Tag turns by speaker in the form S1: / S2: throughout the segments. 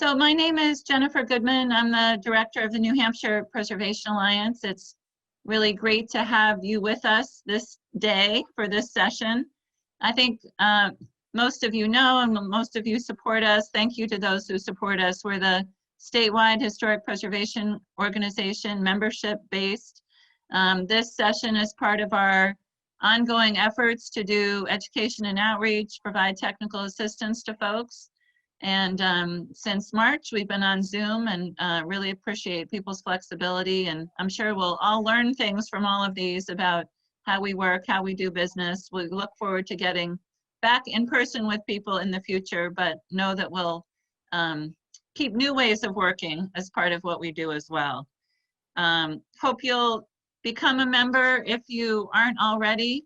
S1: So my name is Jennifer Goodman. I'm the director of the New Hampshire Preservation Alliance. It's really great to have you with us this day for this session. I think most of you know and most of you support us. Thank you to those who support us. We're the statewide historic preservation organization, membership based. This session is part of our ongoing efforts to do education and outreach, provide technical assistance to folks. And since March, we've been on Zoom and really appreciate people's flexibility. And I'm sure we'll all learn things from all of these about how we work, how we do business. We look forward to getting back in person with people in the future, but know that we'll keep new ways of working as part of what we do as well. Hope you'll become a member if you aren't already.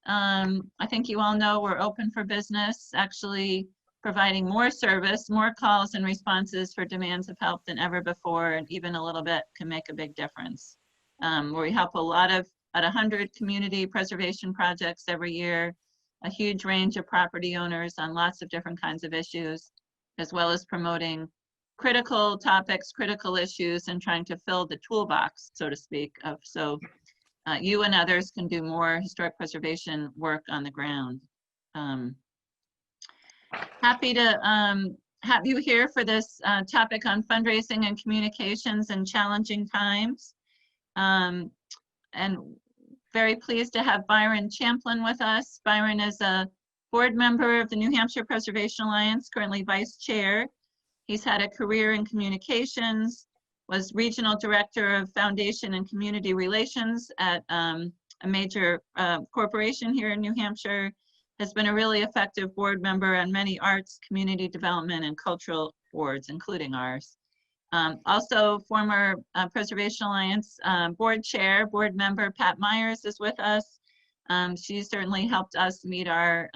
S1: I think you all know we're open for business, actually providing more service, more calls and responses for demands of help than ever before, and even a little bit can make a big difference. Where we help at 100 community preservation projects every year, a huge range of property owners on lots of different kinds of issues, as well as promoting critical topics, critical issues, and trying to fill the toolbox, so to speak, so you and others can do more historic preservation work on the ground. Happy to have you here for this topic on fundraising and communications in challenging times. And very pleased to have Byron Champlin with us. Byron is a board member of the New Hampshire Preservation Alliance, currently vice chair. He's had a career in communications, was regional director of foundation and community relations at a major corporation here in New Hampshire, has been a really effective board member on many arts, community development, and cultural boards, including ours. Also, former Preservation Alliance board chair, board member Pat Myers is with us. She certainly helped us meet our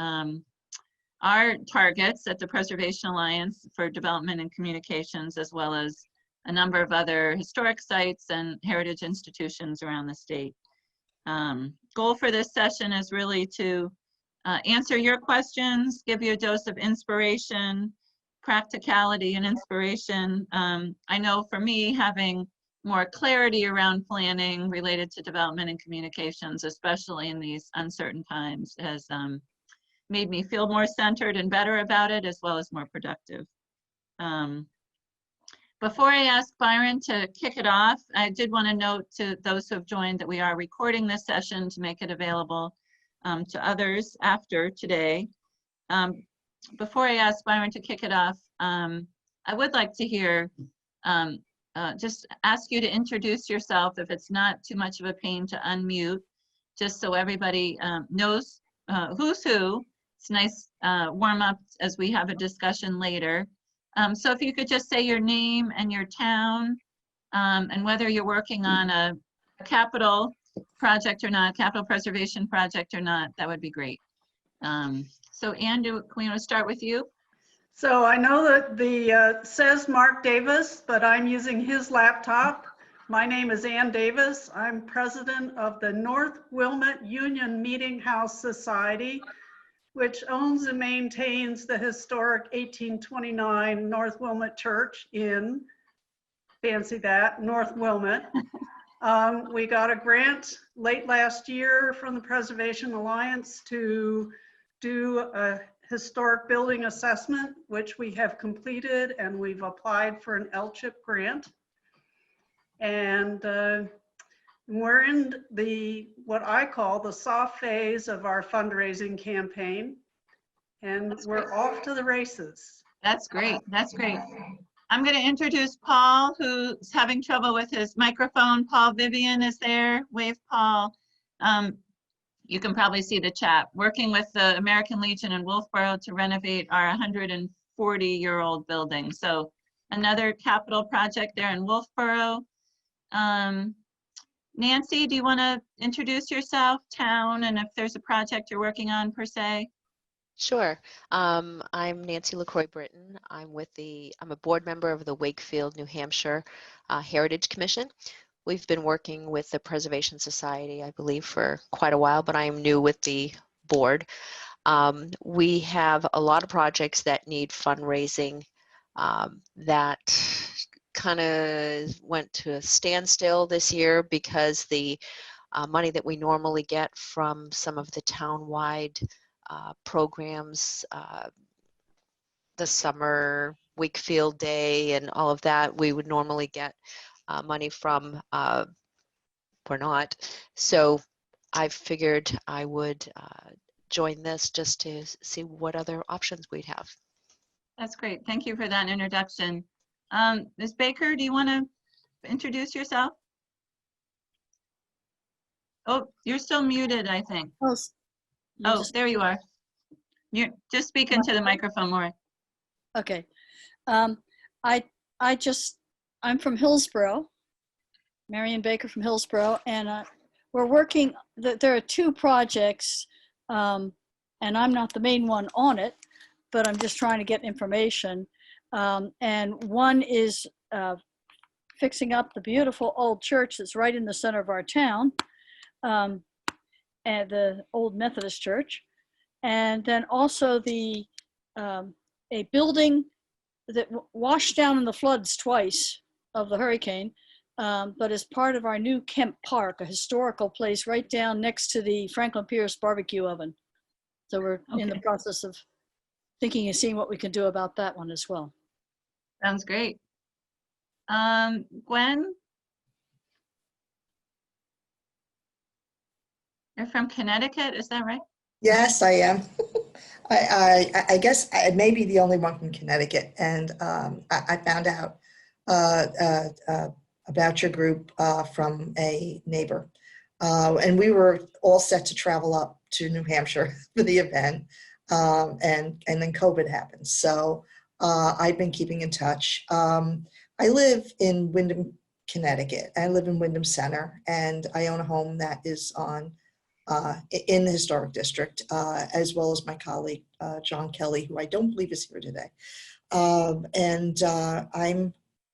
S1: targets at the Preservation Alliance for development and communications, as well as a number of other historic sites and heritage institutions around the state. Goal for this session is really to answer your questions, give you a dose of inspiration, practicality and inspiration. I know for me, having more clarity around planning related to development and communications, especially in these uncertain times, has made me feel more centered and better about it, as well as more productive. Before I ask Byron to kick it off, I did want to note to those who have joined that we are recording this session to make it available to others after today. Before I ask Byron to kick it off, I would like to hear, just ask you to introduce yourself if it's not too much of a pain to unmute, just so everybody knows who's who. It's nice warm up as we have a discussion later. So if you could just say your name and your town, and whether you're working on a capital project or not, capital preservation project or not, that would be great. So Ann, can we want to start with you?
S2: So I know that the says Mark Davis, but I'm using his laptop. My name is Ann Davis. I'm president of the North Wilmot Union Meeting House Society, which owns and maintains the historic 1829 North Wilmot Church in, fancy that, North Wilmot. We got a grant late last year from the Preservation Alliance to do a historic building assessment, which we have completed, and we've applied for an LCHIP grant. And we're in what I call the soft phase of our fundraising campaign, and we're off to the races.
S1: That's great. That's great. I'm going to introduce Paul, who's having trouble with his microphone. Paul Vivian is there. Wave, Paul. You can probably see the chat. Working with the American Legion in Wolfboro to renovate our 140-year-old building. So another capital project there in Wolfboro. Nancy, do you want to introduce yourself, town, and if there's a project you're working on per se?
S3: Sure. I'm Nancy Lacroix Britton. I'm a board member of the Wakefield, New Hampshire Heritage Commission. We've been working with the Preservation Society, I believe, for quite a while, but I am new with the board. We have a lot of projects that need fundraising That kind of went to a standstill this year because the money that we normally get from some of the town-wide programs, the summer Wakefield Day and all of that, we would normally get money from, we're not. So I figured I would join this just to see what other options we'd have.
S1: That's great. Thank you for that introduction. Ms. Baker, do you want to introduce yourself? Oh, you're still muted, I think. Oh, there you are. You're just speak into the microphone more.
S4: Okay. I'm from Hillsborough, Marion Baker from Hillsborough, and we're working, there are two projects, and I'm not the main one on it, but I'm just trying to get information. And one is fixing up the beautiful old church that's right in the center of our town, at the old Methodist Church. And then also a building that washed down in the floods twice of the hurricane, but is part of our new Kemp Park, a historical place right down next to the Franklin Pierce barbecue oven. So we're in the process of thinking and seeing what we can do about that one as well.
S1: Sounds great. Gwen? You're from Connecticut, is that right?
S5: Yes, I am. I guess I may be the only one from Connecticut, and I found out about your group from a neighbor, and we were all set to travel up to New Hampshire for the event, and then COVID happened. So I've been keeping in touch. I live in Windham, Connecticut. I live in Windham Center, and I own a home that is on in the historic district, as well as my colleague, John Kelly, who I don't believe is here today. I'm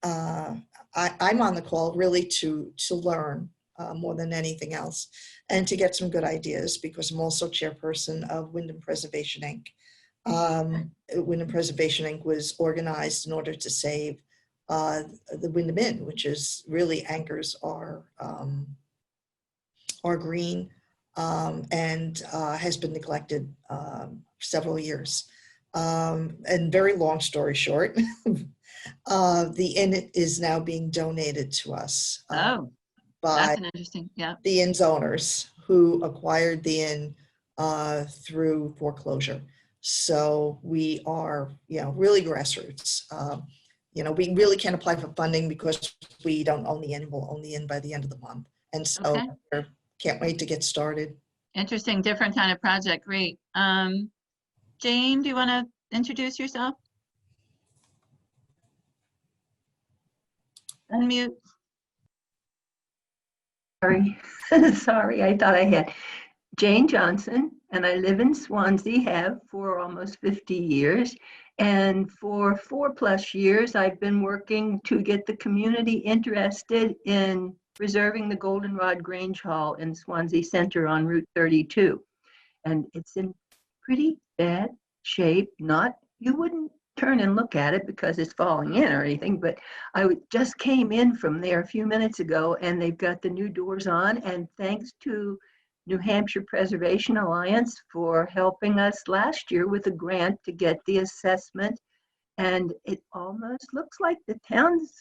S5: on the call really to learn more than anything else, and to get some good ideas, because I'm also chairperson of Windham Preservation Inc. Windham Preservation Inc. was organized in order to save the Windham Inn, which is really anchors our green, and has been neglected several years. And very long story short, the inn is now being donated to us
S1: Oh,
S5: by
S1: that's an interesting, yeah.
S5: the inn's owners, who acquired the inn through foreclosure. So we are, really grassroots. We really can't apply for funding because we don't own the inn. We'll own the inn by the end of the month. And so we're can't wait to get started.
S1: Interesting, different kind of project. Great. Jane, do you want to introduce yourself? Unmute.
S6: Sorry, I thought I had. Jane Johnson, and I live in Swansea, have for almost 50 years. And for 4+ years, I've been working to get the community interested in preserving the Goldenrod Grange Hall in Swansea Center on Route 32. And it's in pretty bad shape. You wouldn't turn and look at it because it's falling in or anything, but I just came in from there a few minutes ago, and they've got the new doors on, and thanks to New Hampshire Preservation Alliance for helping us last year with a grant to get the assessment. And it almost looks like the town's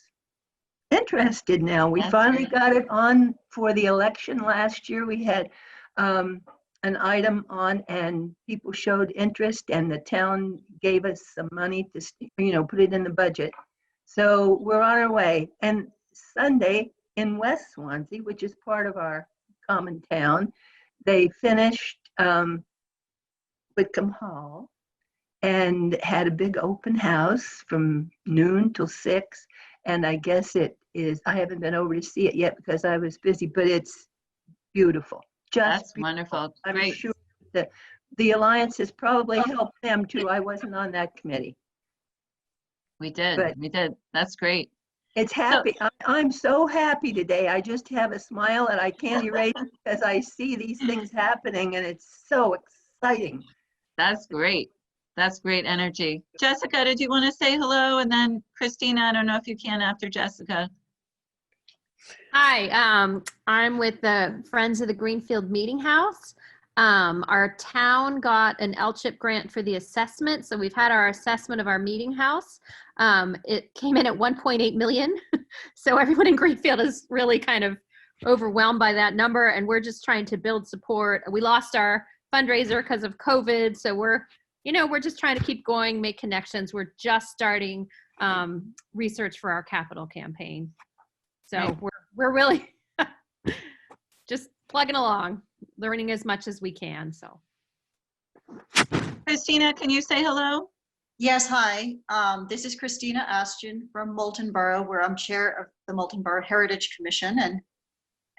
S6: interested now. We finally got it on for the election last year. We had an item on, and people showed interest, and the town gave us some money to, put it in the budget. So we're on our way. And Sunday in West Swansea, which is part of our common town, they finished Whitcomb Hall and had a big open house from noon till 6. And I guess it is, I haven't been over to see it yet because I was busy, but it's beautiful.
S1: That's
S6: beautiful.
S1: wonderful.
S6: I'm
S1: Great.
S6: sure that the Alliance has probably helped them too. I wasn't on that committee.
S1: We did.
S6: But
S1: We did. That's great.
S6: it's happy. I'm so happy today. I just have a smile and I can't erase it because I see these things happening, and it's so exciting.
S1: That's great. That's great energy. Jessica, did you want to say hello? And then Christina, I don't know if you can after Jessica.
S7: Hi, I'm with the Friends of the Greenfield Meeting House. Our town got an LCHIP grant for the assessment, so we've had our assessment of our meeting house. It came in at 1.8 million, so everyone in Greenfield is really kind of overwhelmed by that number, and we're just trying to build support. We lost our fundraiser because of COVID, so we're just trying to keep going, make connections. We're just starting research for our capital campaign. So
S1: Right.
S7: we're really just plugging along, learning as much as we can. So,
S1: Christina, can you say hello?
S8: Yes, hi. This is Christina Ashton from Moulton Borough, where I'm chair of the Moulton Borough Heritage Commission,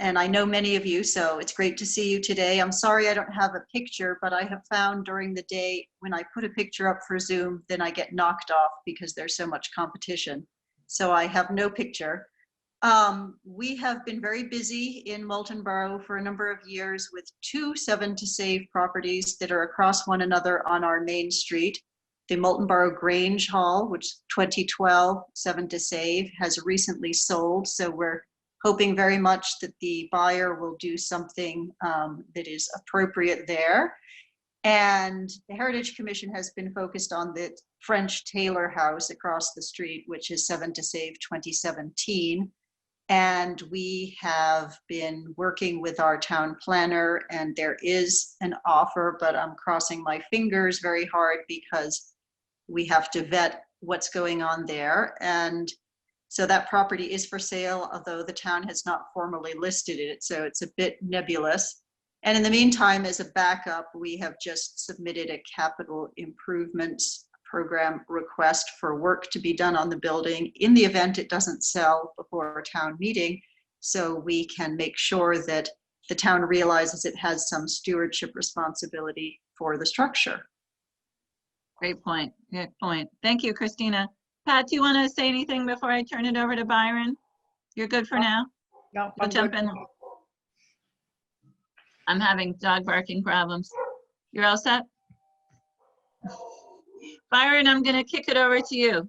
S8: and I know many of you, so it's great to see you today. I'm sorry I don't have a picture, but I have found during the day when I put a picture up for Zoom, then I get knocked off because there's so much competition. So I have no picture. We have been very busy in Moulton Borough for a number of years with 2 7 to Save properties that are across one another on our main street. The Moulton Borough Grange Hall, which 2012 7 to Save has recently sold. So we're hoping very much that the buyer will do something that is appropriate there. And the Heritage Commission has been focused on the French Taylor House across the street, which is 7 to Save 2017. And we have been working with our town planner, and there is an offer, but I'm crossing my fingers very hard because we have to vet what's going on there. And so that property is for sale, although the town has not formally listed it, so it's a bit nebulous. And in the meantime, as a backup, we have just submitted a capital improvements program request for work to be done on the building in the event it doesn't sell before a town meeting, so we can make sure that the town realizes it has some stewardship responsibility for the structure.
S1: Great point. Good point. Thank you, Christina. Pat, do you want to say anything before I turn it over to Byron? You're good for now?
S2: No,
S1: We'll
S2: I'm
S1: jump
S2: good.
S1: in. I'm having dog barking problems. You're all set? Byron, I'm going to kick it over to you.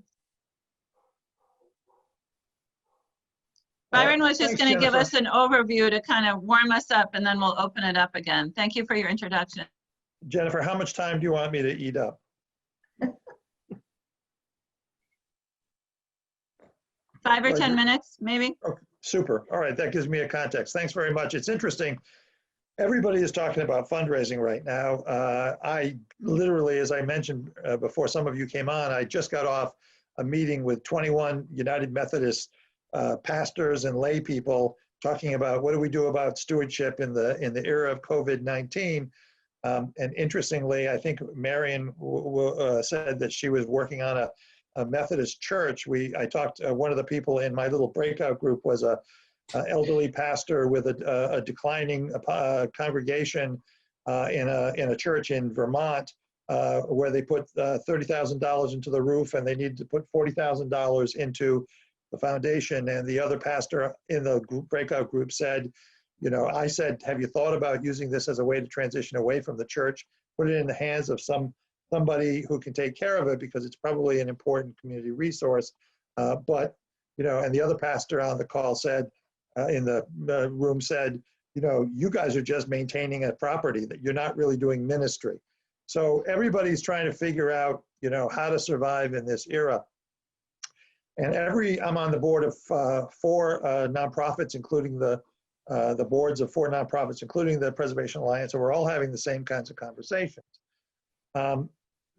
S1: Byron was just
S9: Thanks,
S1: going to give
S9: Jennifer.
S1: us an overview to kind of warm us up, and then we'll open it up again. Thank you for your introduction.
S9: Jennifer, how much time do you want me to eat up?
S1: 5 or 10
S9: Pleasure.
S1: minutes, maybe?
S9: Okay, super. All right, that gives me a context. Thanks very much. It's interesting. Everybody is talking about fundraising right now. I literally, as I mentioned before some of you came on, I just got off a meeting with 21 United Methodist pastors and lay people talking about what do we do about stewardship in the era of COVID-19. And interestingly, I think Marion said that she was working on a Methodist church. I talked, one of the people in my little breakout group was a elderly pastor with a declining congregation in a church in Vermont where they put $30,000 into the roof and they needed to put $40,000 into the foundation. And the other pastor in the breakout group said, I said, have you thought about using this as a way to transition away from the church, put it in the hands of somebody who can take care of it because it's probably an important community resource. And the other pastor on the call said, in the room said, you guys are just maintaining a property, that you're not really doing ministry. So everybody's trying to figure out, how to survive in this era. And I'm on the board of 4 nonprofits, including the boards of 4 nonprofits, including the Preservation Alliance, and we're all having the same kinds of conversations.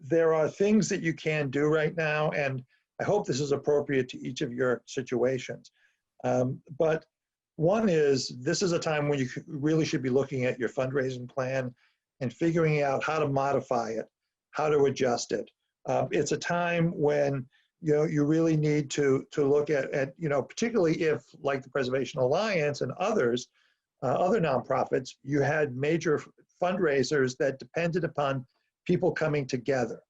S9: There are things that you can do right now, and I hope this is appropriate to each of your situations. But one is, this is a time when you really should be looking at your fundraising plan and figuring out how to modify it, how to adjust it. It's a time when you really need to look at particularly if, like the Preservation Alliance and others, other nonprofits, you had major fundraisers that depended upon people coming together.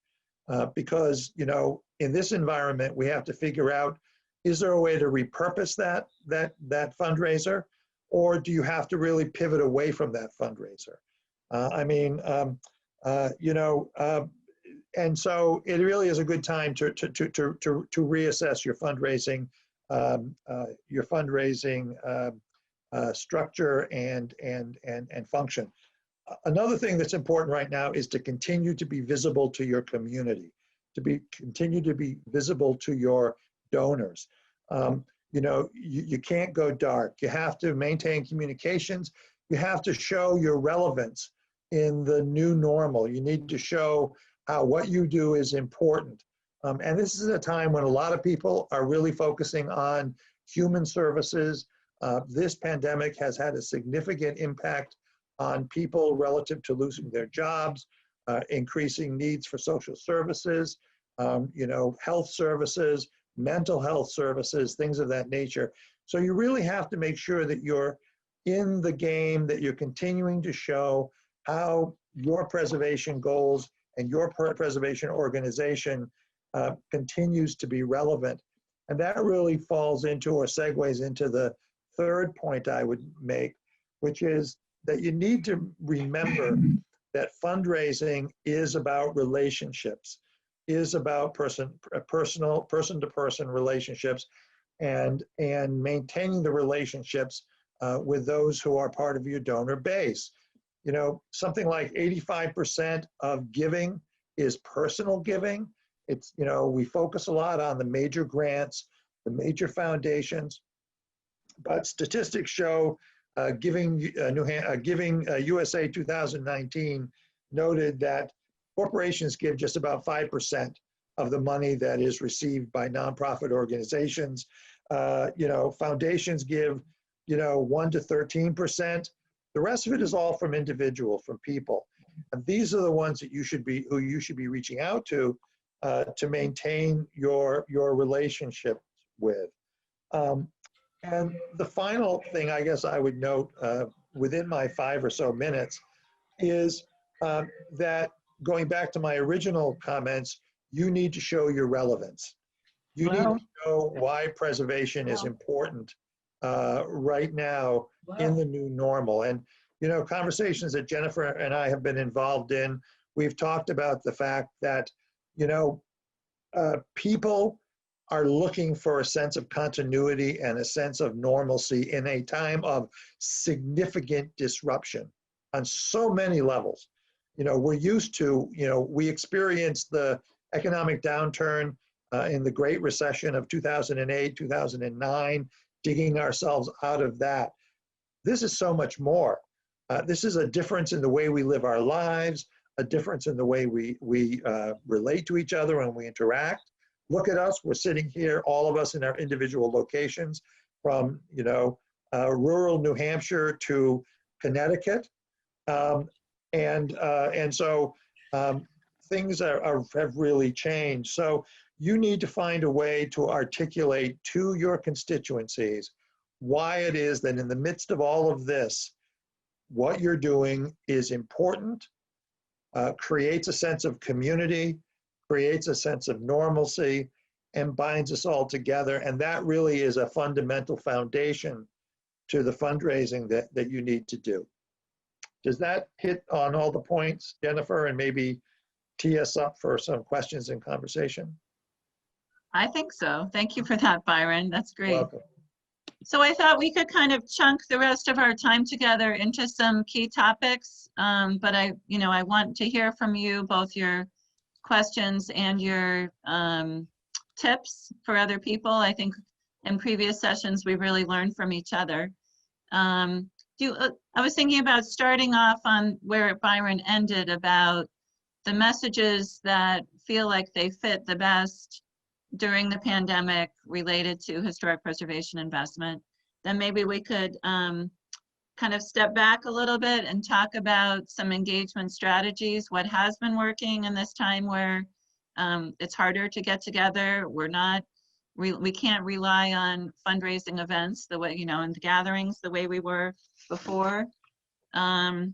S9: Because in this environment, we have to figure out, is there a way to repurpose that fundraiser, or do you have to really pivot away from that fundraiser? And so it really is a good time to reassess your fundraising structure and function. Another thing that's important right now is to continue to be visible to your community, continue to be visible to your donors. You know, you can't go dark. You have to maintain communications. You have to show your relevance in the new normal. You need to show how what you do is important. And this is a time when a lot of people are really focusing on human services. This pandemic has had a significant impact on people relative to losing their jobs, increasing needs for social services, you know, health services, mental health services, things of that nature. So you really have to make sure that you're in the game, that you're continuing to show how your preservation goals and your preservation organization continues to be relevant. And that really falls into or segues into the third point I would make, which is that you need to remember that fundraising is about relationships, is about person-to-person relationships, and maintaining the relationships with those who are part of your donor base. You know, something like 85% of giving is personal giving. It's, you know, we focus a lot on the major grants, the major foundations, but statistics show Giving USA 2019 noted that corporations give just about 5% of the money that is received by nonprofit organizations. You know, foundations give, you know, 1 to 13%. The rest of it is all from from people. And these are the ones that you should be reaching out to maintain your relationship with. And the final thing I guess I would note within my 5 or so minutes is that going back to my original comments, you need to show your relevance. You need to show why preservation is important right now in the new normal. And, you know, conversations that Jennifer and I have been involved in, we've talked about the fact that, you know, people are looking for a sense of continuity and a sense of normalcy in a time of significant disruption on so many levels. You know, we're used to, you know, we experienced the economic downturn in the Great Recession of 2008, 2009, digging ourselves out of that. This is so much more. This is a difference in the way we live our lives, a difference in the way we relate to each other and we interact. Look at us, we're sitting here, all of us in our individual locations, from, you know, rural New Hampshire to Connecticut. And so things have really changed. So you need to find a way to articulate to your constituencies why it is that in the midst of all of this, what you're doing is important, creates a sense of community, creates a sense of normalcy, and binds us all together. And that really is a fundamental foundation to the fundraising that you need to do. Does that hit on all the points, Jennifer, and maybe tee us up for some questions and conversation?
S1: I think so. Thank you for that, Byron. That's great.
S9: Welcome.
S1: So I thought we could kind of chunk the rest of our time together into some key topics. But I want to hear from you, both your questions and your tips for other people. I think in previous sessions, we've really learned from each other. I was thinking about starting off on where Byron ended, about the messages that feel like they fit the best during the pandemic related to historic preservation investment. Then maybe we could kind of step back a little bit and talk about some engagement strategies, what has been working in this time where it's harder to get together. We can't rely on fundraising events the way, and gatherings the way we were before. I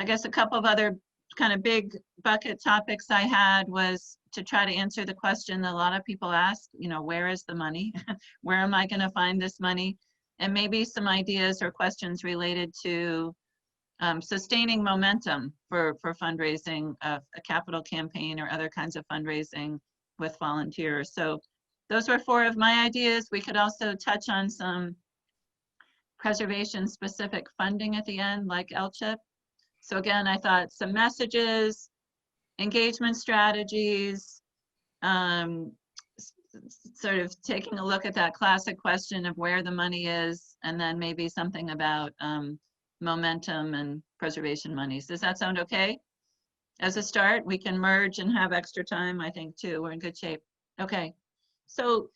S1: guess a couple of other kind of big bucket topics I had was to try to answer the question that a lot of people ask, where is the money? Where am I going to find this money? And maybe some ideas or questions related to, sustaining momentum for fundraising, a capital campaign or other kinds of fundraising with volunteers. So those were 4 of my ideas. We could also touch on some preservation specific funding at the end, like LCHIP. So again, I thought some messages, engagement strategies, sort of taking a look at that classic question of where the money is, and then maybe something about momentum and preservation monies. Does that sound okay? As a start, we can merge and have extra time, I think, too. We're in good shape. Okay. So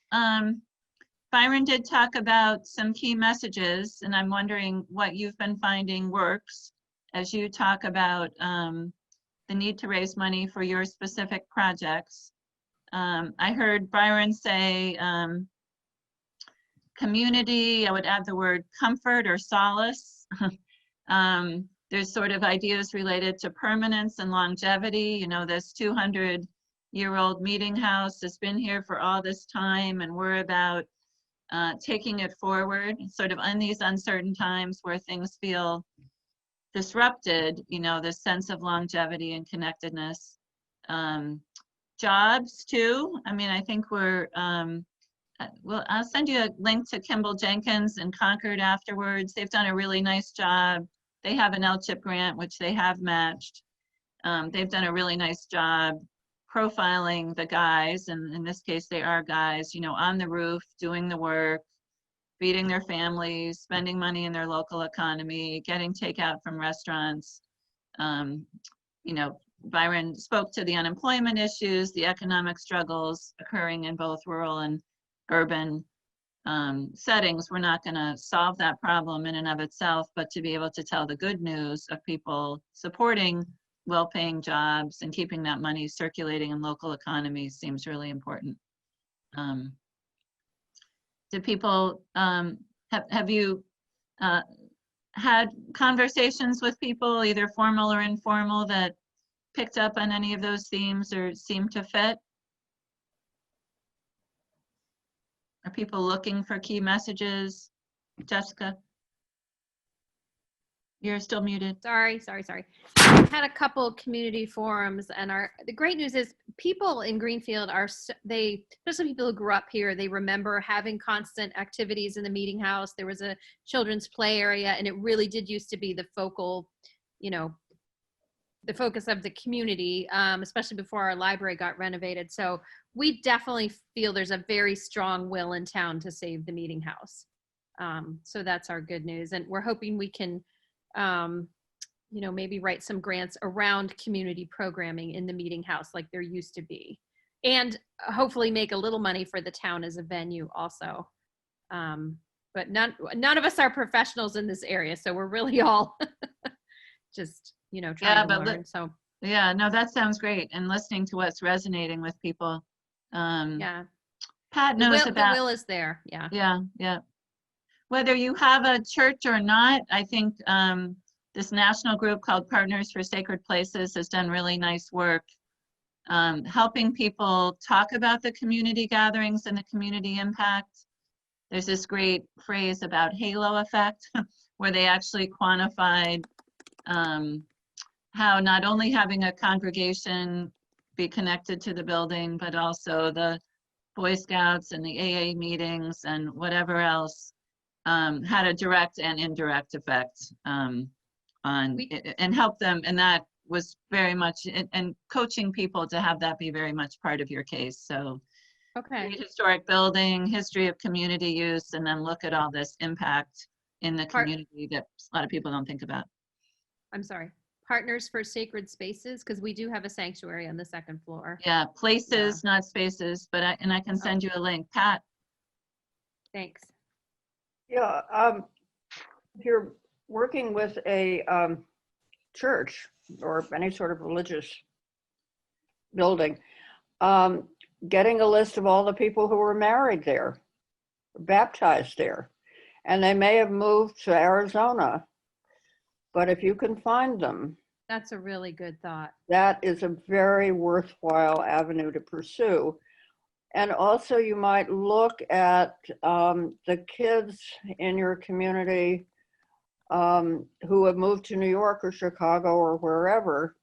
S1: Byron did talk about some key messages, and I'm wondering what you've been finding works as you talk about the need to raise money for your specific projects. I heard Byron say community. I would add the word comfort or solace. There's sort of ideas related to permanence and longevity. You know, this 200-year-old meeting house has been here for all this time, and we're about taking it forward, sort of in these uncertain times where things feel disrupted, you know, this sense of longevity and connectedness. Jobs too. I mean, I think we're, well, I'll send you a link to Kimball Jenkins in Concord afterwards. They've done a really nice job. They have an LCHIP grant, which they have matched. They've done a really nice job profiling the guys, and in this case, they are guys, you know, on the roof, doing the work, feeding their families, spending money in their local economy, getting takeout from restaurants. You know, Byron spoke to the unemployment issues, the economic struggles occurring in both rural and urban settings. We're not going to solve that problem in and of itself, but to be able to tell the good news of people supporting well-paying jobs and keeping that money circulating in local economies seems really important. Do people, have you had conversations with people, either formal or informal, that picked up on any of those themes or seem to fit? Are people looking for key messages? Jessica? You're still muted.
S7: Sorry. I had a couple community forums, and the great news is people in Greenfield especially people who grew up here, they remember having constant activities in the meeting house. There was a children's play area, and it really did used to be the focal, you know, the focus of the community, especially before our library got renovated. So we definitely feel there's a very strong will in town to save the meeting house. So that's our good news. And we're hoping we can, you know, maybe write some grants around community programming in the meeting house like there used to be. And hopefully make a little money for the town as a venue also. But none of us are professionals in this area. So we're really all just, you know, trying to learn. So
S1: yeah, no, that sounds great. And listening to what's resonating with people.
S7: Yeah.
S1: Pat knows about.
S7: The will is there. Yeah.
S1: Yeah. Whether you have a church or not, I think this national group called Partners for Sacred Places has done really nice work helping people talk about the community gatherings and the community impact. There's this great phrase about halo effect where they actually quantified how not only having a congregation be connected to the building, but also the Boy Scouts and the AA meetings and whatever else had a direct and indirect effect on and help them. And that was very much, and coaching people to have that be very much part of your case. So
S7: okay.
S1: Historic building, history of community use, and then look at all this impact in the community that a lot of people don't think about.
S7: I'm sorry. Partners for Sacred Spaces, because we do have a sanctuary on the second floor.
S1: Yeah, places, not spaces, but I can send you a link. Pat?
S7: Thanks.
S10: Yeah, if you're working with a church or any sort of religious building, getting a list of all the people who were married there, baptized there, and they may have moved to Arizona, but if you can find them,
S7: that's a really good thought.
S10: That is a very worthwhile avenue to pursue. And also you might look at the kids in your community who have moved to New York or Chicago or wherever,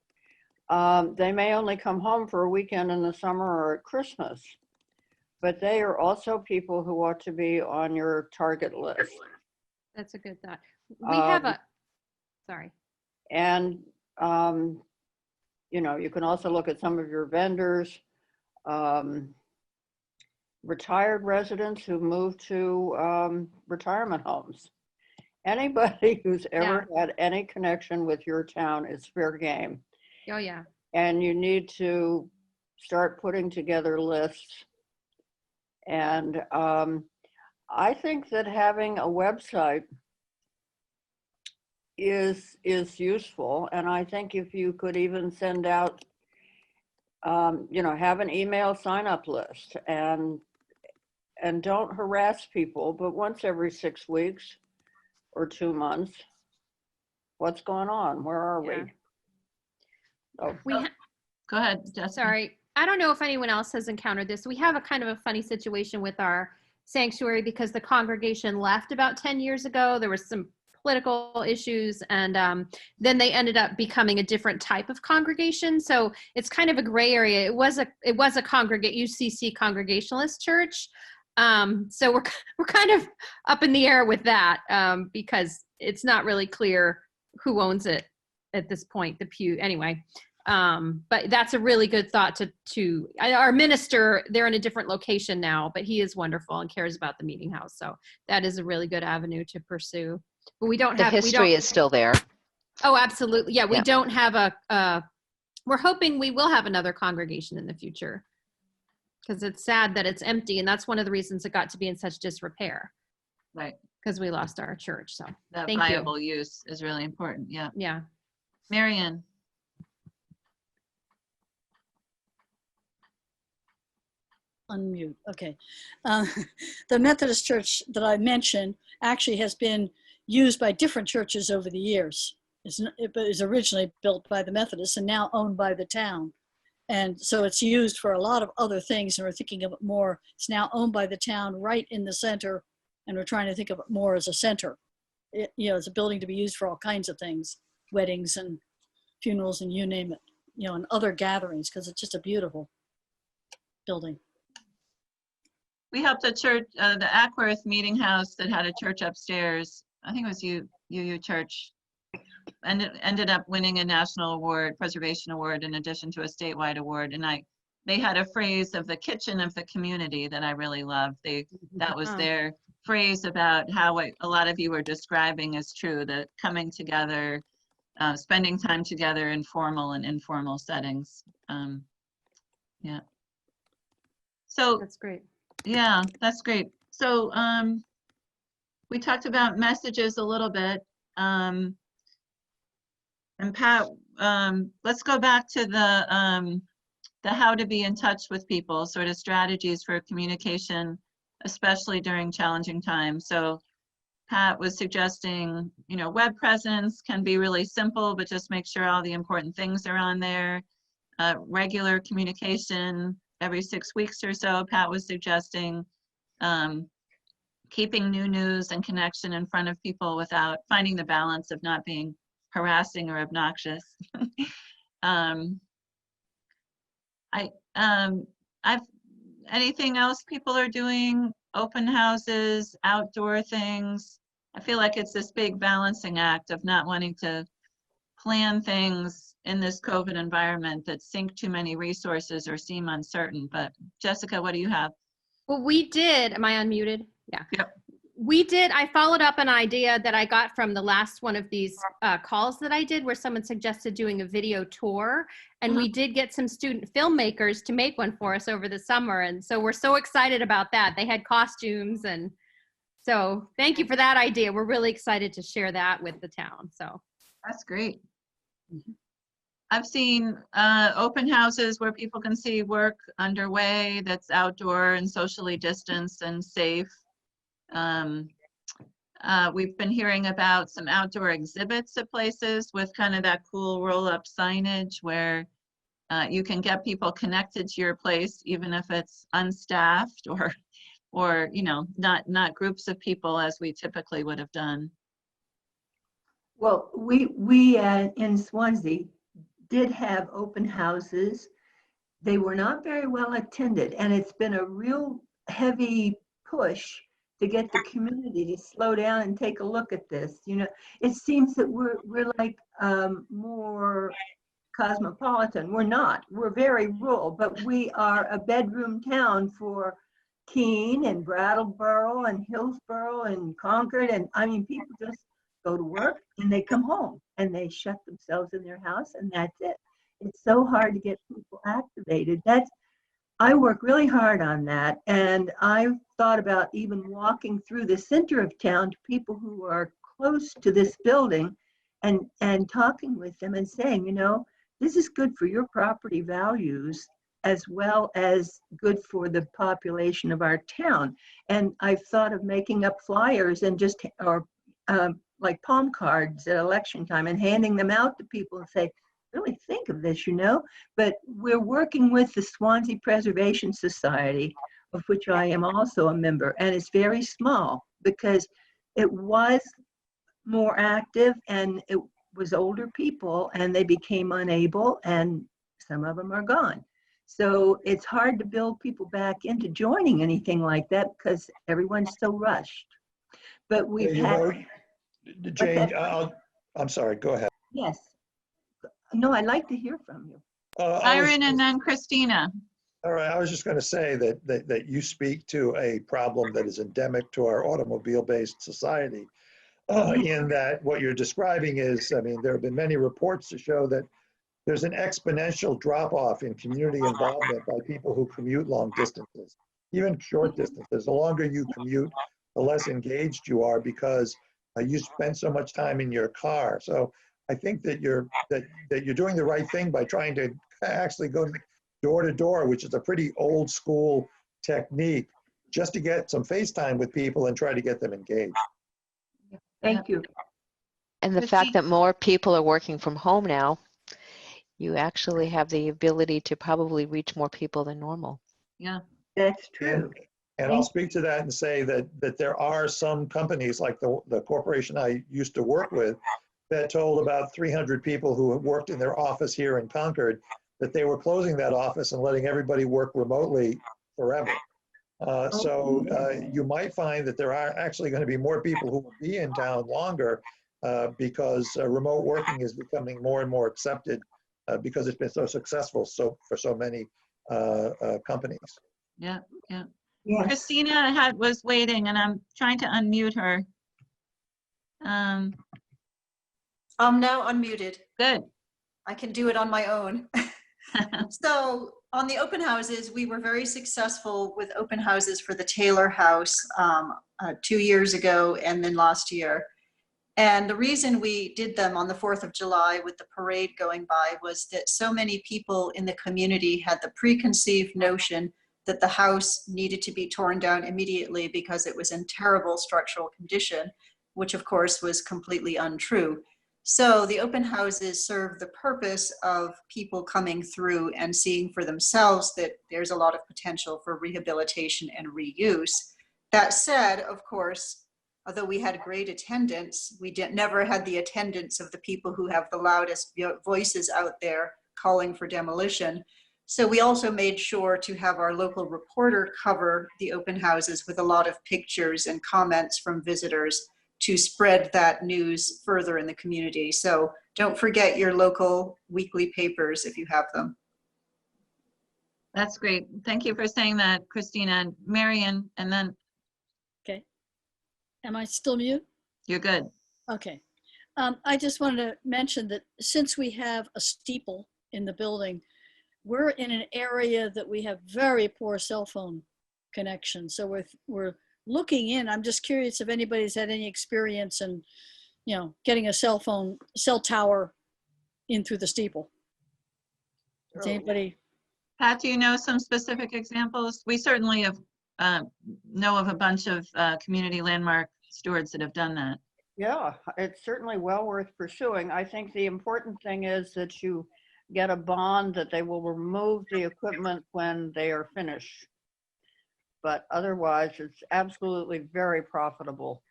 S10: they may only come home for a weekend in the summer or at Christmas, but they are also people who ought to be on your target list.
S7: That's a good thought. We have a, sorry.
S10: And, you know, you can also look at some of your vendors, retired residents who moved to retirement homes. Anybody who's ever had any connection with your town is fair game.
S7: Oh, yeah.
S10: And you need to start putting together lists. And I think that having a website is useful. And I think if you could even send out, you know, have an email sign-up list and don't harass people, but once every 6 weeks or 2 months, what's going on? Where are
S7: Yeah.
S10: we? Oh,
S1: Go ahead, Jessica.
S7: Sorry. I don't know if anyone else has encountered this. We have a kind of a funny situation with our sanctuary because the congregation left about 10 years ago. There was some political issues, and then they ended up becoming a different type of congregation. So it's kind of a gray area. It was a UCC Congregationalist church. So we're kind of up in the air with that because it's not really clear who owns it at this point. The pew, anyway. But that's a really good thought to our minister. They're in a different location now, but he is wonderful and cares about the meeting house. So that is a really good avenue to pursue. But we don't
S3: The
S7: have
S3: history is still there.
S7: Oh, absolutely. Yeah, we
S3: Yeah.
S7: don't have we're hoping we will have another congregation in the future because it's sad that it's empty. And that's one of the reasons it got to be in such disrepair.
S1: Right.
S7: Because we lost our church. So
S1: That
S7: thank you.
S1: viable use is really important. Yeah.
S7: Yeah.
S1: Marianne.
S4: Unmute. Okay. The Methodist Church that I mentioned actually has been used by different churches over the years. It was originally built by the Methodists and now owned by the town. And so it's used for a lot of other things, and we're thinking of it more. It's now owned by the town right in the center, and we're trying to think of it more as a center. You know, it's a building to be used for all kinds of things, weddings and funerals and you name it, you know, and other gatherings, because it's just a beautiful building.
S1: We helped a church, the Acworth meeting house that had a church upstairs. I think it was UU Church. And it ended up winning a national award, preservation award, in addition to a statewide award. And they had a phrase of the kitchen of the community that I really loved. That was their phrase about how what a lot of you were describing is true, that coming together, spending time together in formal and informal settings. Yeah. So
S7: That's great.
S1: yeah, that's great. So we talked about messages a little bit. And Pat, let's go back to the how to be in touch with people, sort of strategies for communication, especially during challenging times. So Pat was suggesting, you know, web presence can be really simple, but just make sure all the important things are on there. Regular communication every 6 weeks or so. Pat was suggesting keeping new news and connection in front of people without finding the balance of not being harassing or obnoxious. Anything else people are doing? Open houses, outdoor things. I feel like it's this big balancing act of not wanting to plan things in this COVID environment that sink too many resources or seem uncertain. But Jessica, what do you have?
S7: Well, we did. Am I unmuted? Yeah.
S1: Yep.
S7: We did. I followed up an idea that I got from the last one of these calls that I did, where someone suggested doing a video tour. And we did get some student filmmakers to make one for us over the summer. And so we're so excited about that. They had costumes. And so thank you for that idea. We're really excited to share that with the town. So
S1: That's great. I've seen open houses where people can see work underway that's outdoor and socially distanced and safe. We've been hearing about some outdoor exhibits at places with kind of that cool roll-up signage where you can get people connected to your place, even if it's unstaffed or you know, not groups of people as we typically would have done.
S6: Well, we in Swansea did have open houses. They were not very well attended, and it's been a real heavy push to get the community to slow down and take a look at this. You know, it seems that we're like more cosmopolitan. We're not. We're very rural, but we are a bedroom town for Keene and Brattleboro and Hillsborough and Concord. And I mean, people just go to work and they come home and they shut themselves in their house and that's it. It's so hard to get people activated. I work really hard on that. And I've thought about even walking through the center of town to people who are close to this building and talking with them and saying, you know, this is good for your property values as well as good for the population of our town. And I've thought of making up flyers and just, or like palm cards at election time and handing them out to people and say, really think of this, you know. But we're working with the Swansea Preservation Society, of which I am also a member, and it's very small because it was more active and it was older people and they became unable and some of them are gone. So it's hard to build people back into joining anything like that because everyone's so rushed. But we've had.
S9: Jane, I'm sorry, go ahead.
S6: Yes. No, I'd like to hear from you.
S1: Byron and then Christina.
S9: All right, I was just going to say that you speak to a problem that is endemic to our automobile-based society. In that what you're describing is, I mean, there have been many reports to show that there's an exponential drop-off in community involvement by people who commute long distances, even short distances. The longer you commute, the less engaged you are because you spend so much time in your car. So I think that you're doing the right thing by trying to actually go door to door, which is a pretty old school technique, just to get some face time with people and try to get them engaged.
S6: Thank you.
S3: And the fact that more people are working from home now, you actually have the ability to probably reach more people than normal.
S1: Yeah.
S6: That's true.
S9: And I'll speak to that and say that there are some companies like the corporation I used to work with that told about 300 people who had worked in their office here in Concord that they were closing that office and letting everybody work remotely forever. So you might find that there are actually going to be more people who will be in town longer because remote working is becoming more and more accepted because it's been so successful for so many companies.
S1: Yeah, yeah.
S6: Yes.
S1: Christina was waiting and I'm trying to unmute her.
S8: I'm now unmuted.
S1: Good.
S8: I can do it on my own. So on the open houses, we were very successful with open houses for the Taylor House 2 years ago and then last year. And the reason we did them on the 4th of July with the parade going by was that so many people in the community had the preconceived notion that the house needed to be torn down immediately because it was in terrible structural condition, which of course was completely untrue. So the open houses serve the purpose of people coming through and seeing for themselves that there's a lot of potential for rehabilitation and reuse. That said, of course, although we had great attendance, we never had the attendance of the people who have the loudest voices out there calling for demolition. So we also made sure to have our local reporter cover the open houses with a lot of pictures and comments from visitors to spread that news further in the community. So don't forget your local weekly papers if you have them.
S1: That's great. Thank you for saying that, Christina. Marion, and then
S4: Okay. Am I still mute?
S1: you're good.
S4: Okay. I just wanted to mention that since we have a steeple in the building, we're in an area that we have very poor cell phone connection. So we're looking in. I'm just curious if anybody's had any experience in, getting a cell tower in through the steeple. Does anybody?
S1: Pat, do you know some specific examples? We certainly have know of a bunch of community landmark stewards that have done that.
S10: Yeah, it's certainly well worth pursuing. I think the important thing is that you get a bond that they will remove the equipment when they are finished. But otherwise, it's absolutely very profitable.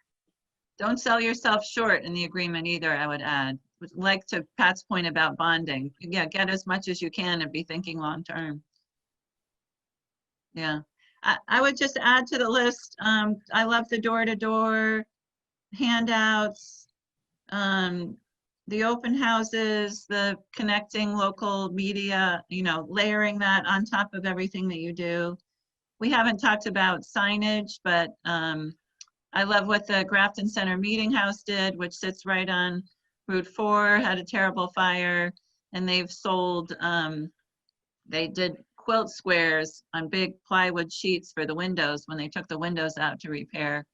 S1: Don't sell yourself short in the agreement either, I would add. Like to Pat's point about bonding. Yeah, get as much as you can and be thinking long-term. Yeah, I would just add to the list, I love the door-to-door handouts, the open houses, the connecting local media, you know, layering that on top of everything that you do. We haven't talked about signage, but I love what the Grafton Center Meeting House did, which sits right on Route 4, had a terrible fire, and they've sold, they did quilt squares on big plywood sheets for the windows when they took the windows out to repair,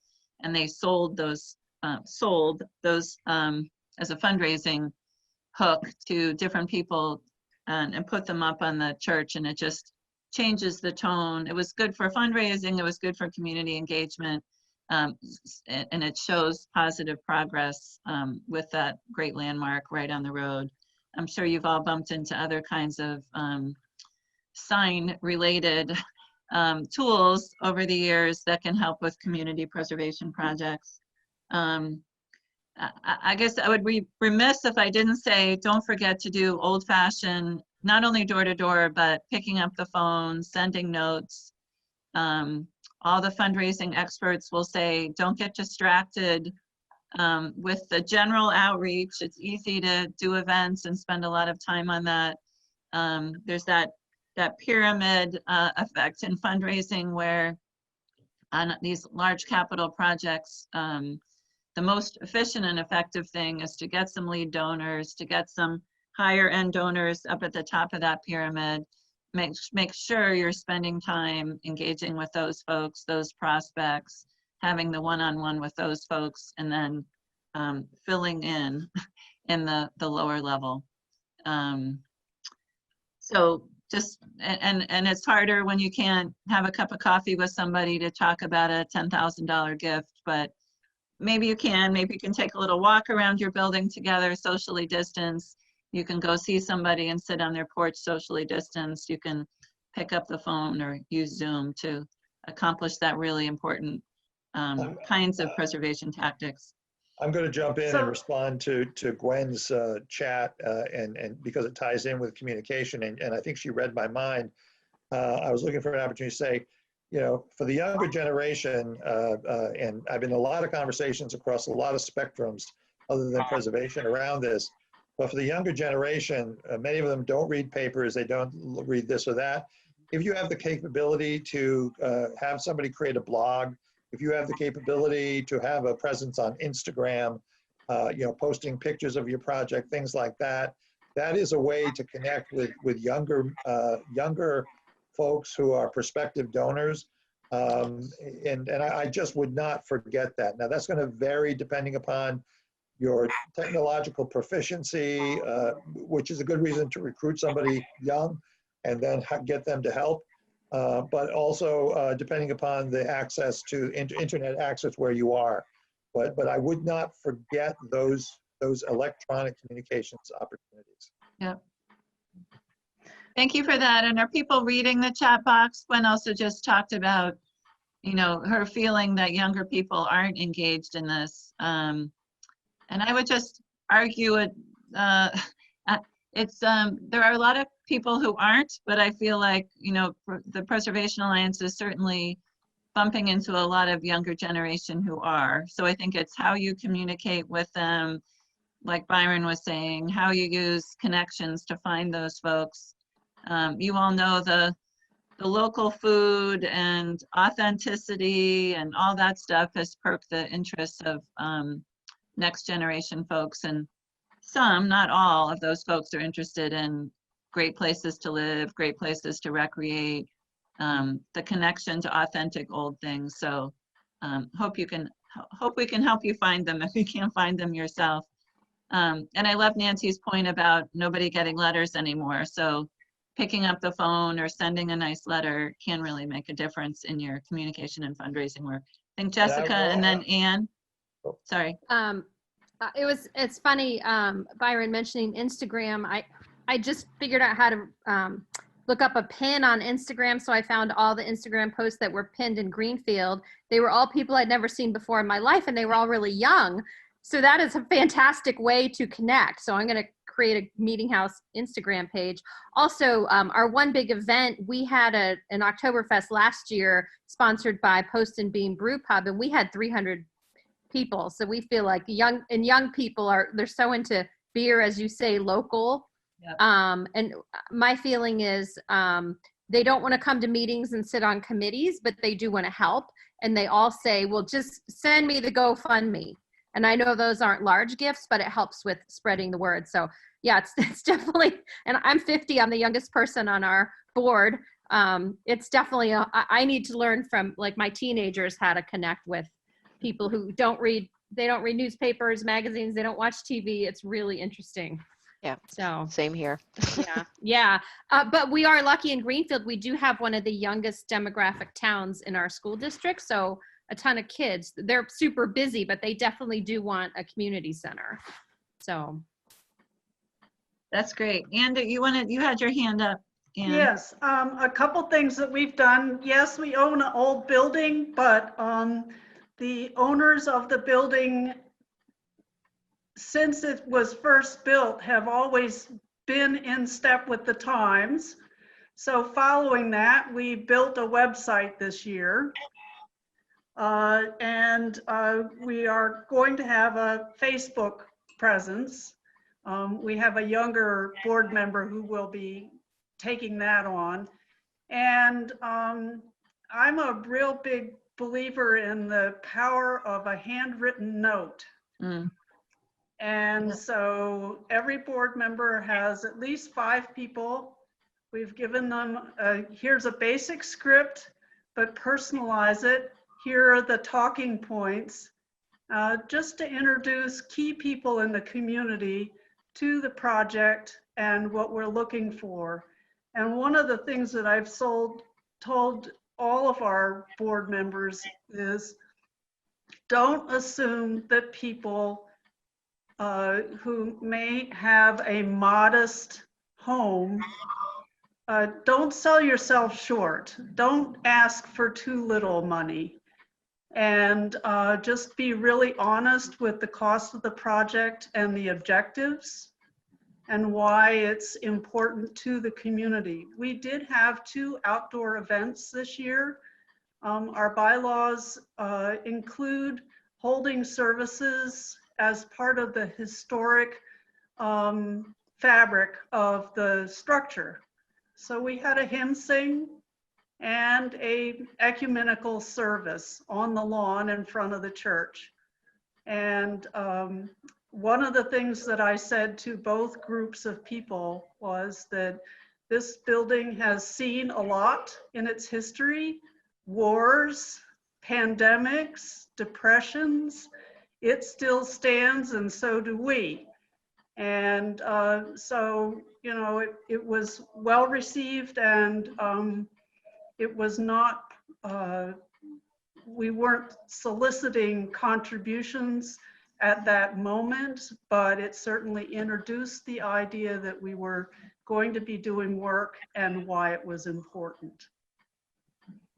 S1: and they sold those as a fundraising hook to different people and put them up on the church, and it just changes the tone. It was good for fundraising, it was good for community engagement, and it shows positive progress with that great landmark right on the road. I'm sure you've all bumped into other kinds of sign-related tools over the years that can help with community preservation projects. I guess I would be remiss if I didn't say, don't forget to do old-fashioned, not only door-to-door, but picking up the phone, sending notes. All the fundraising experts will say, don't get distracted with the general outreach. It's easy to do events and spend a lot of time on that. There's that pyramid effect in fundraising where on these large capital projects, the most efficient and effective thing is to get some lead donors, to get some higher end donors up at the top of that pyramid. Make sure you're spending time engaging with those folks, those prospects, having the one-on-one with those folks, and then filling in the lower level. So just, and it's harder when you can't have a cup of coffee with somebody to talk about a $10,000 gift, but maybe you can take a little walk around your building together, socially distanced. You can go see somebody and sit on their porch socially distanced. You can pick up the phone or use Zoom to accomplish that really important kinds of preservation tactics.
S9: I'm going to jump in and respond to Gwen's chat, and because it ties in with communication, and I think she read my mind. I was looking for an opportunity to say, you know, for the younger generation, and I've been in a lot of conversations across a lot of spectrums other than preservation around this, but for the younger generation, many of them don't read papers, they don't read this or that. If you have the capability to have somebody create a blog, if you have the capability to have a presence on Instagram, you know, posting pictures of your project, things like that, that is a way to connect with younger folks who are prospective donors. And I just would not forget that. Now that's going to vary depending upon your technological proficiency, which is a good reason to recruit somebody young and then get them to help. But also depending upon the access to internet access where you are. But I would not forget those electronic communications opportunities.
S1: Yep. Thank you for that. And are people reading the chat box? Gwen also just talked about, you know, her feeling that younger people aren't engaged in this. And I would just argue it. There are a lot of people who aren't, but I feel like, you know, the Preservation Alliance is certainly bumping into a lot of younger generation who are. So I think it's how you communicate with them, like Byron was saying, how you use connections to find those folks. You all know the local food and authenticity and all that stuff has perked the interest of next generation folks, and some, not all of those folks are interested in great places to live, great places to recreate, the connection to authentic old things. So hope we can help you find them if you can't find them yourself. And I love Nancy's point about nobody getting letters anymore. So picking up the phone or sending a nice letter can really make a difference in your communication and fundraising work. I think Jessica and then Anne. Sorry.
S7: It's funny, Byron mentioning Instagram. I just figured out how to look up a pin on Instagram. So I found all the Instagram posts that were pinned in Greenfield. They were all people I'd never seen before in my life, and they were all really young. So that is a fantastic way to connect. So I'm going to create a Meeting House Instagram page. Also, our one big event, we had an Oktoberfest last year sponsored by Post and Beam Brew Pub, and we had 300 people. So we feel like young people they're so into beer, as you say, local.
S1: Yep.
S7: And my feeling is they don't want to come to meetings and sit on committees, but they do want to help. And they all say, well, just send me the GoFundMe. And I know those aren't large gifts, but it helps with spreading the word. So yeah, it's definitely, and I'm 50, I'm the youngest person on our board. It's definitely, I need to learn from like my teenagers how to connect with people who they don't read newspapers, magazines, they don't watch TV. It's really interesting.
S3: Yeah.
S7: So
S3: Same here.
S7: yeah. But we are lucky in Greenfield. We do have one of the youngest demographic towns in our school district. So a ton of kids. They're super busy, but they definitely do want a community center. So
S1: That's great. And you had your hand up. Ann.
S2: Yes, a couple things that we've done. Yes, we own an old building, but the owners of the building, since it was first built, have always been in step with the times. So following that, we built a website this year. And we are going to have a Facebook presence. We have a younger board member who will be taking that on. And I'm a real big believer in the power of a handwritten note.
S1: Mm.
S2: And so every board member has at least 5 people. We've given them, here's a basic script, but personalize it. Here are the talking points, just to introduce key people in the community to the project and what we're looking for. And one of the things that I've told all of our board members is, don't assume that people who may have a modest home, don't sell yourself short. Don't ask for too little money. And just be really honest with the cost of the project and the objectives and why it's important to the community. We did have 2 outdoor events this year. Our bylaws include holding services as part of the historic fabric of the structure. So we had a hymn sing and a ecumenical service on the lawn in front of the church. And one of the things that I said to both groups of people was that this building has seen a lot in its history: wars, pandemics, depressions. It still stands, and so do we. And so, you know, it was well received, and it was not, we weren't soliciting contributions at that moment, but it certainly introduced the idea that we were going to be doing work and why it was important.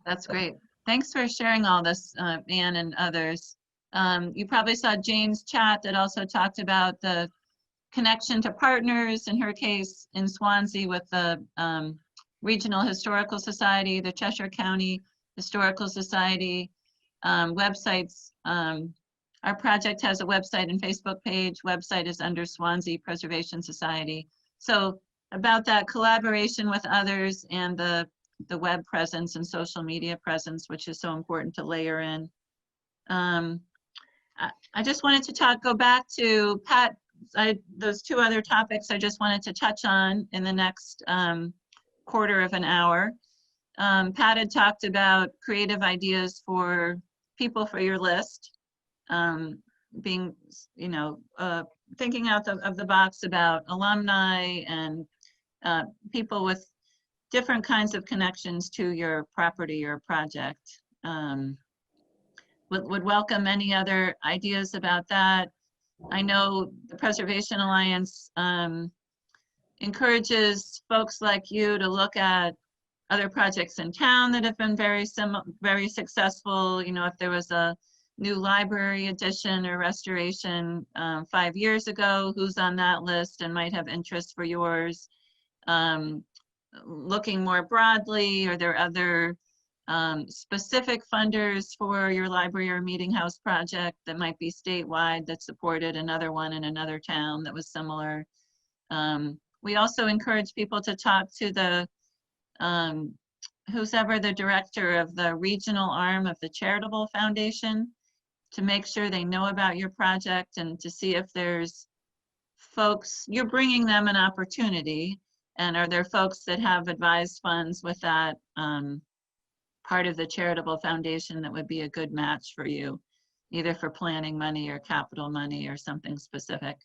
S1: That's great. Thanks for sharing all this, Ann and others. You probably saw Jane's chat that also talked about the connection to partners, in her case in Swansea with the Regional Historical Society, the Cheshire County Historical Society, websites. Our project has a website and Facebook page. Website is under Swansea Preservation Society. So about that collaboration with others and the web presence and social media presence, which is so important to layer in. I just wanted to go back to Pat, those 2 other topics I just wanted to touch on in the next quarter of an hour. Pat had talked about creative ideas for people for your list, being, you know, thinking out of the box about alumni and people with different kinds of connections to your property or project. Would welcome any other ideas about that. I know the Preservation Alliance encourages folks like you to look at other projects in town that have been very successful. You know, if there was a new library addition or restoration 5 years ago, who's on that list and might have interest for yours. Looking more broadly, are there other specific funders for your library or meeting house project that might be statewide that supported another one in another town that was similar? We also encourage people to talk to the who's ever the director of the regional arm of the charitable foundation to make sure they know about your project and to see if there's folks, you're bringing them an opportunity, and are there folks that have advised funds with that part of the charitable foundation that would be a good match for you, either for planning money or capital money or something specific.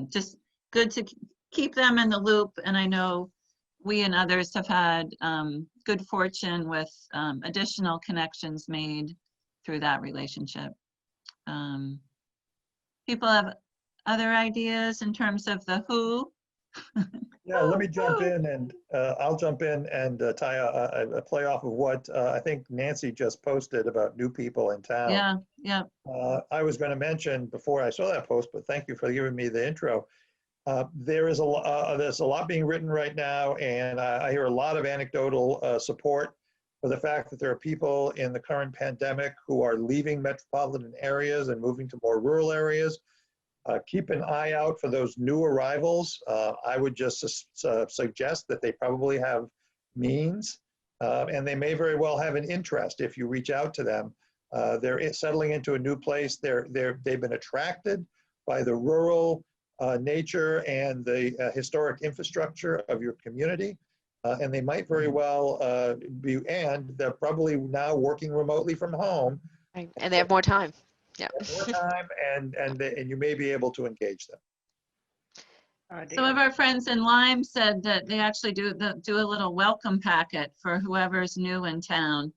S1: Just good to keep them in the loop. And I know we and others have had good fortune with additional connections made through that relationship. People have other ideas in terms of the who?
S9: Yeah, let me jump in, and I'll jump in and tie a play off of what I think Nancy just posted about new people in town.
S1: Yeah, yeah.
S9: I was going to mention before I saw that post, but thank you for giving me the intro. There's a lot being written right now, and I hear a lot of anecdotal support for the fact that there are people in the current pandemic who are leaving metropolitan areas and moving to more rural areas. Keep an eye out for those new arrivals. I would just suggest that they probably have means, and they may very well have an interest if you reach out to them. They're settling into a new place. They've been attracted by the rural nature and the historic infrastructure of your community, and they might very well be, and they're probably now working remotely from home.
S3: Right. And they have more time. Yeah.
S9: More time, and you may be able to engage them.
S1: Some of our friends in Lyme said that they actually do a little welcome packet for whoever's new in town.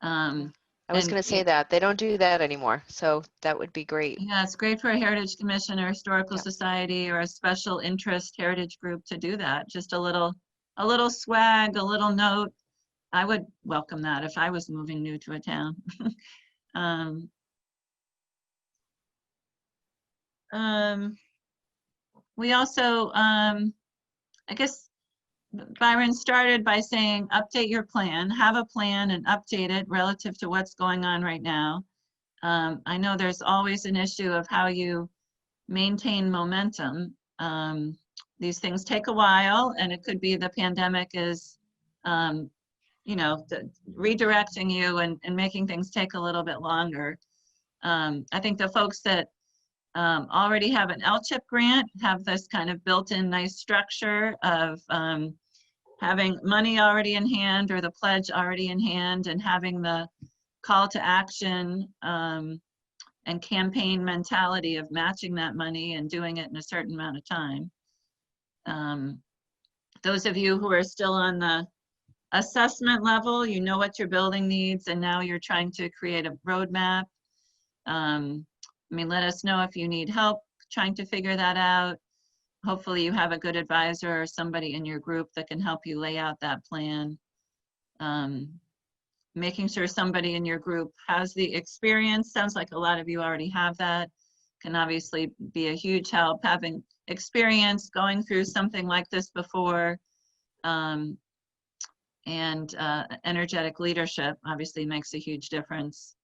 S3: I was going to say that they don't do that anymore, so that would be great.
S1: Yeah, it's great for a Heritage Commission or Historical Society or a special interest heritage group to do that. Just a little swag, a little note. I would welcome that if I was moving new to a town. We also, I guess Byron started by saying, update your plan, have a plan and update it relative to what's going on right now. I know there's always an issue of how you maintain momentum. These things take a while, and it could be the pandemic is, you know, redirecting you and making things take a little bit longer. I think the folks that already have an LCHIP grant have this kind of built-in nice structure of having money already in hand or the pledge already in hand and having the call to action and campaign mentality of matching that money and doing it in a certain amount of time. Those of you who are still on the assessment level, you know what your building needs, and now you're trying to create a roadmap. I mean, let us know if you need help trying to figure that out. Hopefully you have a good advisor or somebody in your group that can help you lay out that plan. Making sure somebody in your group has the experience. Sounds like a lot of you already have that. Can obviously be a huge help. Having experience going through something like this before, and energetic leadership obviously makes a huge difference.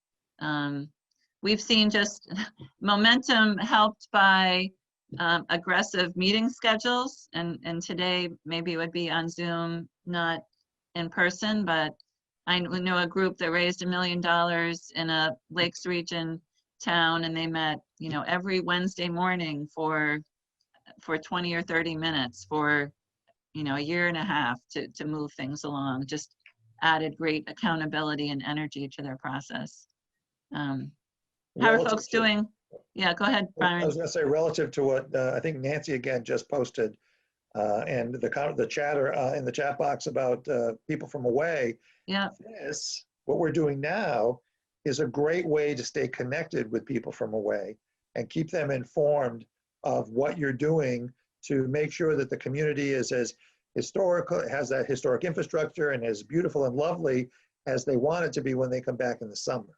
S1: We've seen just momentum helped by aggressive meeting schedules, and today maybe it would be on Zoom, not in person, but I know a group that raised $1 million in a Lakes region town, and they met, you know, every Wednesday morning for 20 or 30 minutes for, you know, a year and a half to move things along. Just added great accountability and energy to their process. How are folks doing? Yeah, go ahead, Byron.
S9: I was going to say, relative to what I think Nancy again just posted, and the chatter in the chat box about people from away.
S1: Yeah.
S9: What we're doing now is a great way to stay connected with people from away and keep them informed of what you're doing to make sure that the community is as historical, has that historic infrastructure and as beautiful and lovely as they want it to be when they come back in the summer.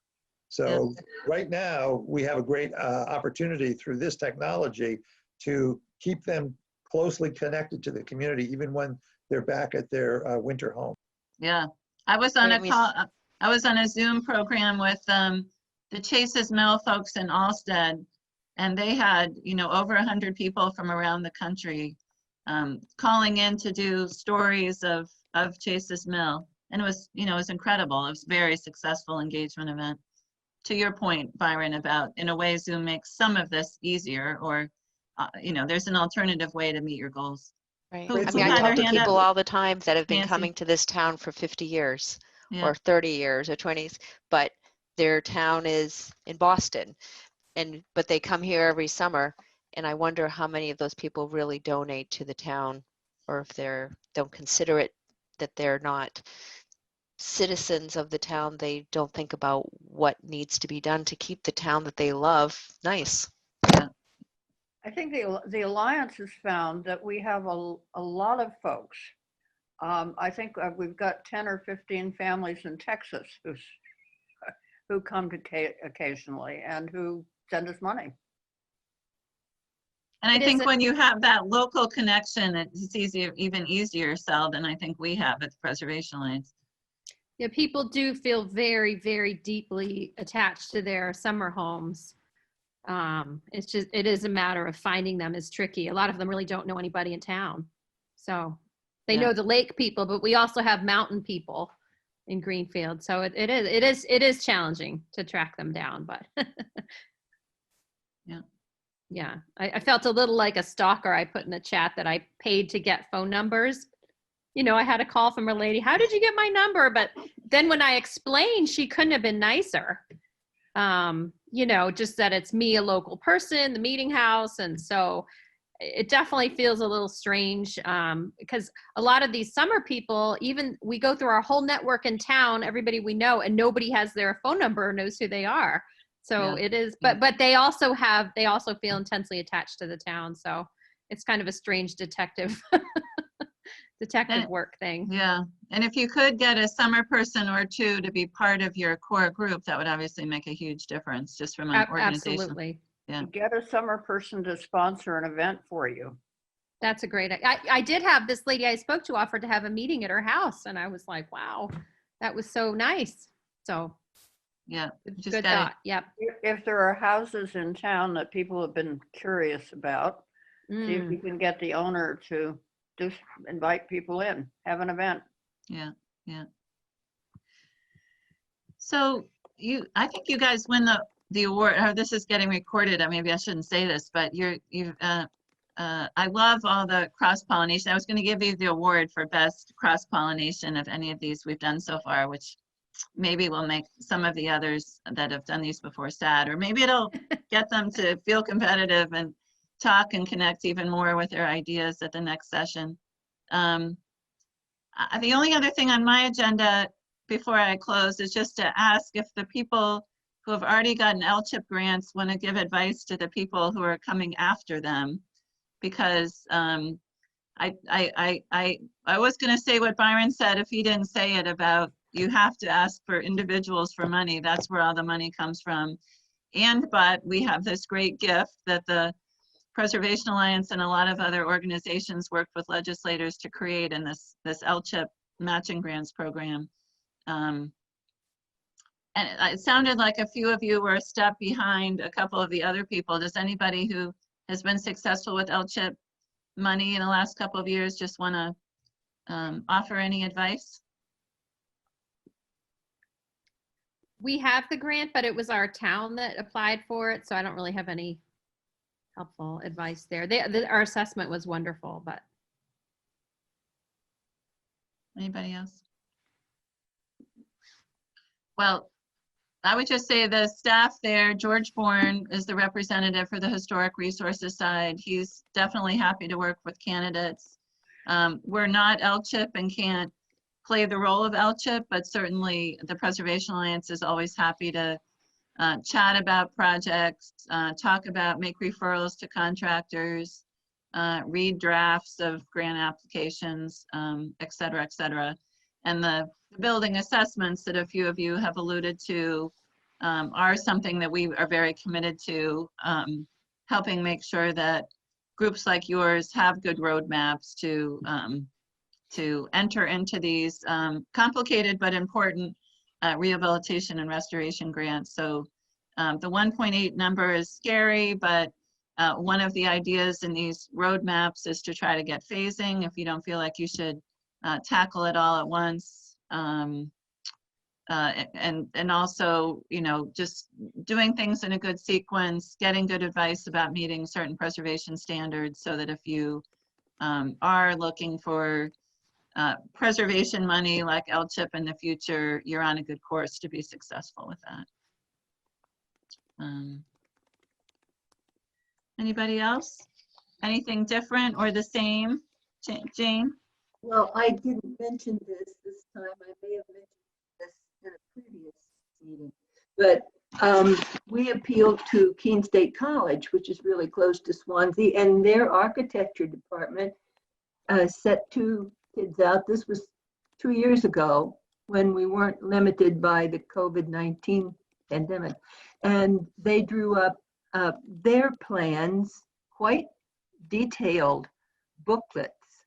S9: So right now, we have a great opportunity through this technology to keep them closely connected to the community, even when they're back at their winter home.
S1: Yeah, I was on a
S3: Great.
S1: call, I was on a Zoom program with the Chase's Mill folks in Alstead, and they had, you know, over 100 people from around the country calling in to do stories of Chase's Mill. And it was, you know, it was incredible. It was a very successful engagement event. To your point, Byron, about in a way Zoom makes some of this easier, or, you know, there's an alternative way to meet your goals.
S3: Right.
S1: Who-
S3: I
S1: who
S3: mean, I
S1: had
S3: talk
S1: their
S3: to
S1: hand up?
S3: people all the time that have been
S1: Nancy.
S3: coming to this town for 50 years
S1: Yeah.
S3: or 30 years or 20s, but their town is in Boston, but they come here every summer, and I wonder how many of those people really donate to the town, or if don't consider it that they're not citizens of the town. They don't think about what needs to be done to keep the town that they love nice.
S10: I think the Alliance has found that we have a lot of folks. I think we've got 10 or 15 families in Texas who come to occasionally and who send us money.
S1: And I
S7: It
S1: think
S7: is
S1: when you have that local connection, it's easier, even easier sell than I think we have at the Preservation Alliance.
S7: Yeah, people do feel very, very deeply attached to their summer homes. It's just, it is a matter of finding them is tricky. A lot of them really don't know anybody in town. So they
S1: Yeah.
S7: know the lake people, but we also have mountain people in Greenfield. So it is challenging to track them down, but
S1: Yeah.
S7: yeah, I felt a little like a stalker. I put in the chat that I paid to get phone numbers. You know, I had a call from a lady, how did you get my number? But then when I explained, she couldn't have been nicer. You know, just that it's me, a local person, the meeting house. And so it definitely feels a little strange because a lot of these summer people, even we go through our whole network in town, everybody we know, and nobody has their phone number or knows who they are. So it is, but they also feel intensely attached to the town. So it's kind of a strange detective work thing.
S1: Yeah, and if you could get a summer person or two to be part of your core group, that would obviously make a huge difference just from an organization.
S7: Absolutely.
S1: Yeah.
S10: Get a summer person to sponsor an event for you.
S7: That's a great, I did have this lady I spoke to offered to have a meeting at her house, and I was like, wow, that was so nice. So
S1: Yeah, just
S7: good
S1: gotta,
S7: thought. Yep.
S10: If there are houses in town that people have been curious about, see if you can get the owner to just invite people in, have an event.
S1: yeah. So I think you guys win the award, or this is getting recorded, maybe I shouldn't say this, but I love all the cross-pollination. I was going to give you the award for best cross-pollination of any of these we've done so far, which maybe will make some of the others that have done these before sad, or maybe it'll get them to feel competitive and talk and connect even more with their ideas at the next session. The only other thing on my agenda before I close is just to ask if the people who have already gotten LCHIP grants want to give advice to the people who are coming after them, because I was going to say what Byron said if he didn't say it about you have to ask for individuals for money. That's where all the money comes from. But we have this great gift that the Preservation Alliance and a lot of other organizations worked with legislators to create in this LCHIP matching grants program. And it sounded like a few of you were a step behind a couple of the other people. Does anybody who has been successful with LCHIP money in the last couple of years just want to offer any advice?
S7: We have the grant, but it was our town that applied for it, so I don't really have any helpful advice there. Our assessment was wonderful, but.
S1: Anybody else? Well, I would just say the staff there, George Bourne is the representative for the Historic Resources side. He's definitely happy to work with candidates. We're not LCHIP and can't play the role of LCHIP, but certainly the Preservation Alliance is always happy to chat about projects, make referrals to contractors, read drafts of grant applications, et cetera, et cetera. And the building assessments that a few of you have alluded to are something that we are very committed to, helping make sure that groups like yours have good roadmaps to enter into these complicated but important rehabilitation and restoration grants. So the 1.8 number is scary, but one of the ideas in these roadmaps is to try to get phasing if you don't feel like you should tackle it all at once. And also, you know, just doing things in a good sequence, getting good advice about meeting certain preservation standards so that if you are looking for preservation money like LCHIP in the future, you're on a good course to be successful with that. Anybody else? Anything different or the same? Jane?
S6: Well, I didn't mention this time. I may have mentioned this in a previous meeting, but we appealed to Keene State College, which is really close to Swansea, and their architecture department set 2 kids out. This was 2 years ago when we weren't limited by the COVID-19 pandemic, and they drew up their plans, quite detailed booklets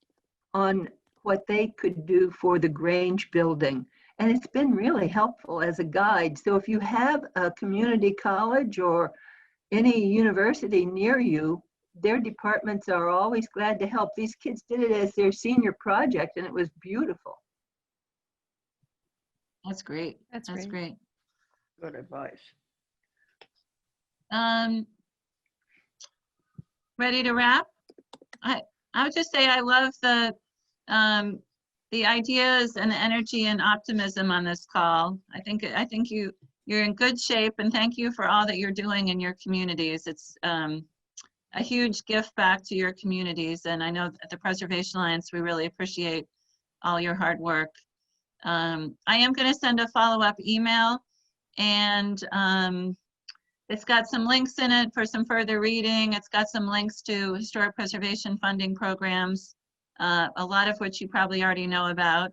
S6: on what they could do for the Grange building. And it's been really helpful as a guide. So if you have a community college or any university near you, their departments are always glad to help. These kids did it as their senior project and it was beautiful.
S1: That's great.
S7: That's
S1: That's great.
S10: Good advice.
S1: Ready to wrap? I would just say I love the ideas and the energy and optimism on this call. I think you're in good shape, and thank you for all that you're doing in your communities. It's a huge gift back to your communities, and I know at the Preservation Alliance we really appreciate all your hard work. I am going to send a follow-up email, and it's got some links in it for some further reading. It's got some links to historic preservation funding programs, a lot of which you probably already know about.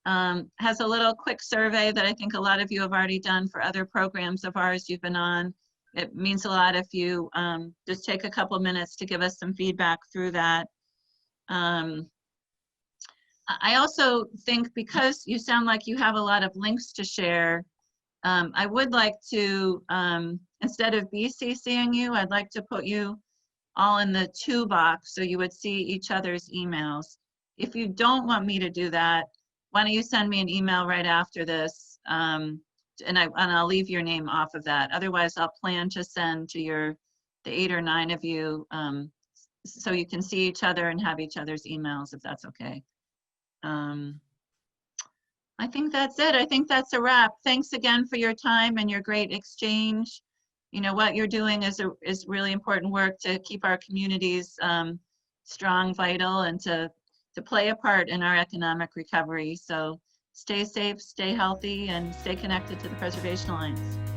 S1: Has a little quick survey that I think a lot of you have already done for other programs of ours you've been on. It means a lot if you just take a couple minutes to give us some feedback through that. I also think because you sound like you have a lot of links to share, I would like to, instead of BCCing you, I'd like to put you all in the to box so you would see each other's emails. If you don't want me to do that, why don't you send me an email right after this, and I'll leave your name off of that. Otherwise, I'll plan to send to the 8 or 9 of you so you can see each other and have each other's emails, if that's okay. I think that's it. I think that's a wrap. Thanks again for your time and your great exchange. You know, what you're doing is really important work to keep our communities strong, vital, and to play a part in our economic recovery. So stay safe, stay healthy, and stay connected to the Preservation Alliance.